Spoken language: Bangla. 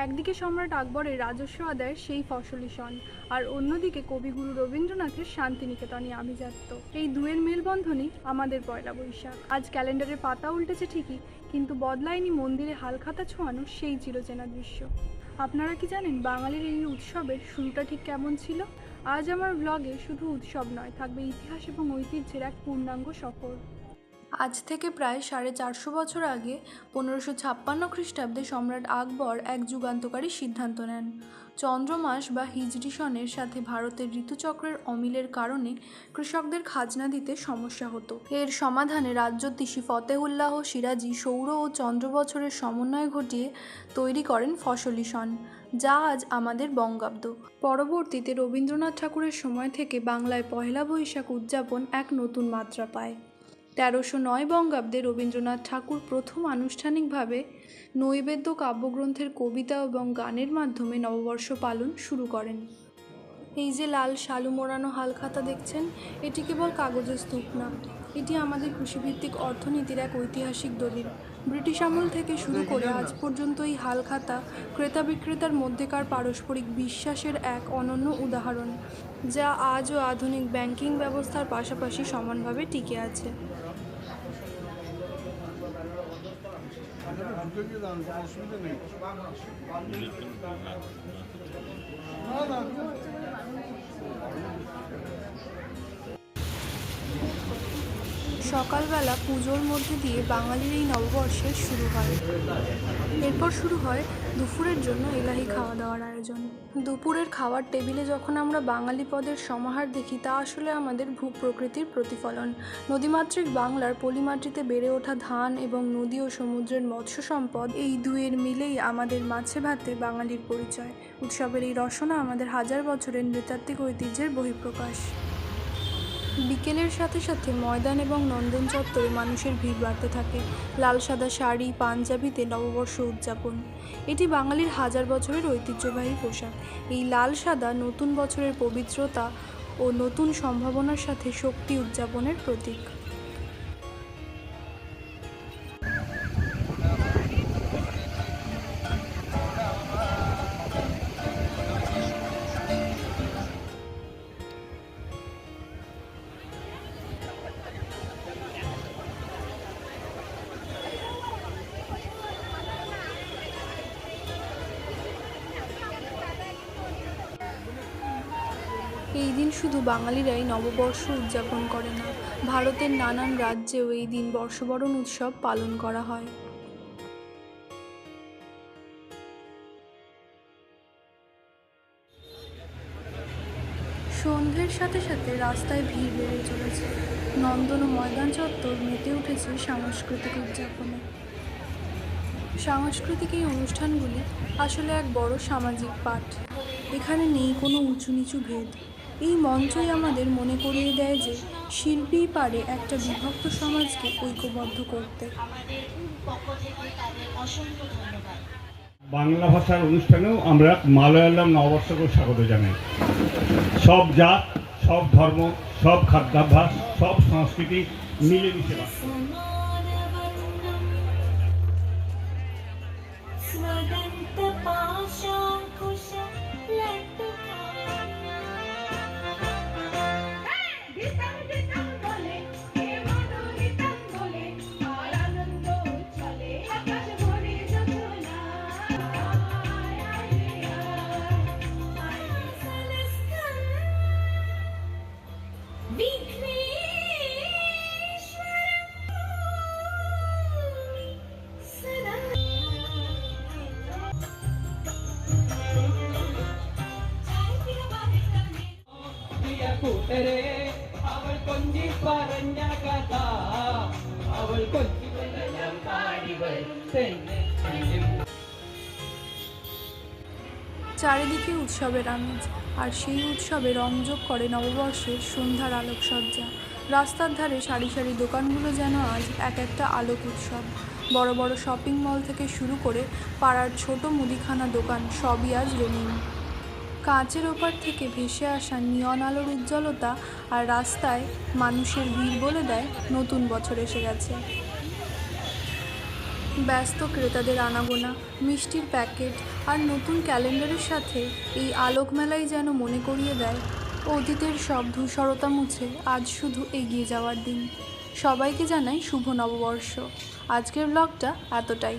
একদিকে সম্রাট আকবরের রাজস্ব আদায়ের সেই ফসলি সন, আর অন্যদিকে কবিগুরু রবীন্দ্রনাথের শান্তিনিকেতনে আভিজাত্য। এই দুয়ের মেলবন্ধনই আমাদের পয়লা বৈশাখ। আজ ক্যালেন্ডারের পাতা উল্টেছে ঠিকই, কিন্তু বদলায়নি মন্দিরে হালখাতা ছোঁয়ানো সেই চিরচেনা দৃশ্য। আপনারা কি জানেন বাঙালির এই উৎসবের শুরুটা ঠিক কেমন ছিল? আজ আমার ব্লগে শুধু উৎসব নয়, থাকবে ইতিহাস এবং ঐতিহ্যের এক পূর্ণাঙ্গ সফর। আজ থেকে প্রায় 450 বছর আগে 1556 খ্রিস্টাব্দে সম্রাট আকবর এক যুগান্তকারী সিদ্ধান্ত নেন। চন্দ্রমাস বা হিজরি সনের সাথে ভারতের ঋতুচক্রের অমিলের কারণে কৃষকদের খাজনা দিতে সমস্যা হতো। এর সমাধানে রাজ্যোত্তীষী ফতেহুল্লাহ সিরাজি সৌর ও চন্দ্র বছরের সমন্বয় ঘটিয়ে তৈরি করেন ফসলি সন, যা আজ আমাদের বঙ্গাব্দ। পরবর্তীতে রবীন্দ্রনাথ ঠাকুরের সময় থেকে বাংলায় পহেলা বৈশাখ উদযাপন এক নতুন মাত্রা পায়। 1309 বঙ্গাব্দে রবীন্দ্রনাথ ঠাকুর প্রথম আনুষ্ঠানিকভাবে নৈবেদ্য কাব্যগ্রন্থের কবিতা এবং গানের মাধ্যমে নববর্ষ পালন শুরু করেন। এই যে লাল শালু মোড়ানো হালখাতা দেখছেন, এটি কেবল কাগজের স্তূপ না, এটি আমাদের কৃষিভিত্তিক অর্থনীতির এক ঐতিহাসিক দলিল। ব্রিটিশ আমল থেকে শুরু করে আজ পর্যন্ত এই হালখাতা ক্রেতা বিক্রেতার মধ্যেকার পারস্পরিক বিশ্বাসের এক অনন্য উদাহরণ, যা আজও আধুনিক ব্যাংকিং ব্যবস্থার পাশাপাশি সমানভাবে টিকে আছে। সকালবেলা পুজোর মধ্যে দিয়ে বাঙালির এই নববর্ষের শুরু হয়। এরপর শুরু হয় দুপুরের জন্য এলাহি খাওয়া দাওয়ার আয়োজন। দুপুরের খাওয়ার টেবিলে যখন আমরা বাঙালি পদের সমাহার দেখি, তা আসলে আমাদের ভূপ্রকৃতির প্রতিফলন। নদীমাতৃক বাংলার পলিমাটিতে বেড়ে ওঠা ধান এবং নদী ও সমুদ্রের মৎস্য সম্পদ, এই দুয়ের মিলেই আমাদের মাছে ভাতে বাঙালির পরিচয়। উৎসবের এই রসনা আমাদের হাজার বছরের নৃতাত্ত্বিক ঐতিহ্যের বহিঃপ্রকাশ। বিকেলের সাথে সাথে ময়দান এবং নন্দন চত্বরে মানুষের ভিড় বাড়তে থাকে। লাল সাদা শাড়ি পাঞ্জাবিতে নববর্ষ উদযাপন, এটি বাঙালির হাজার বছরের ঐতিহ্যবাহী পোশাক। এই লাল সাদা নতুন বছরের পবিত্রতা ও নতুন সম্ভাবনার সাথে শক্তি উদযাপনের প্রতীক। এই দিন শুধু বাঙালিরাই নববর্ষ উদযাপন করে না, ভারতের নানান রাজ্যেও এই দিন বর্ষবরণ উৎসব পালন করা হয়। সন্ধ্যের সাথে সাথে রাস্তায় ভিড় বেড়ে চলেছে। নন্দন ও ময়দান চত্বর মেতে উঠেছে সাংস্কৃতিক উদযাপনে। সাংস্কৃতিক এই অনুষ্ঠানগুলি আসলে এক বড় সামাজিক পাঠ। এখানে নেই কোনো উঁচু নিচু ভেদ। এই মঞ্চই আমাদের মনে করিয়ে দেয় যে শিল্পীই পারে একটা বিভক্ত সমাজকে ঐক্যবদ্ধ করতে। বাংলা ভাষার অনুষ্ঠানেও আমরা মালয়ালম নববর্ষকে স্বাগত জানাই। সব জাত, সব ধর্ম, সব খাদ্যাভ্যাস, সব সংস্কৃতি মিলেমিশে বাস করে। চারিদিকে উৎসবের আমেজ, আর সেই উৎসবে রংযোগ করে নববর্ষের সন্ধ্যার আলোকসজ্জা। রাস্তার ধারে সারি সারি দোকানগুলো যেন আজ এক একটা আলোক উৎসব। বড় বড় শপিং মল থেকে শুরু করে পাড়ার ছোট মুদিখানা দোকান, সবই আজ রঙিন। কাঁচের ওপার থেকে ভেসে আসা নিয়ন আলোর উজ্জ্বলতা আর রাস্তায় মানুষের ভিড় বলে দেয় নতুন বছর এসে গেছে। ব্যস্ত ক্রেতাদের আনাগোনা, মিষ্টির প্যাকেট আর নতুন ক্যালেন্ডারের সাথে এই আলোকমেলাই যেন মনে করিয়ে দেয় অতীতের সব ধূসরতা মুছে আজ শুধু এগিয়ে যাওয়ার দিন। সবাইকে জানাই শুভ নববর্ষ। আজকের ব্লগটা এতটাই।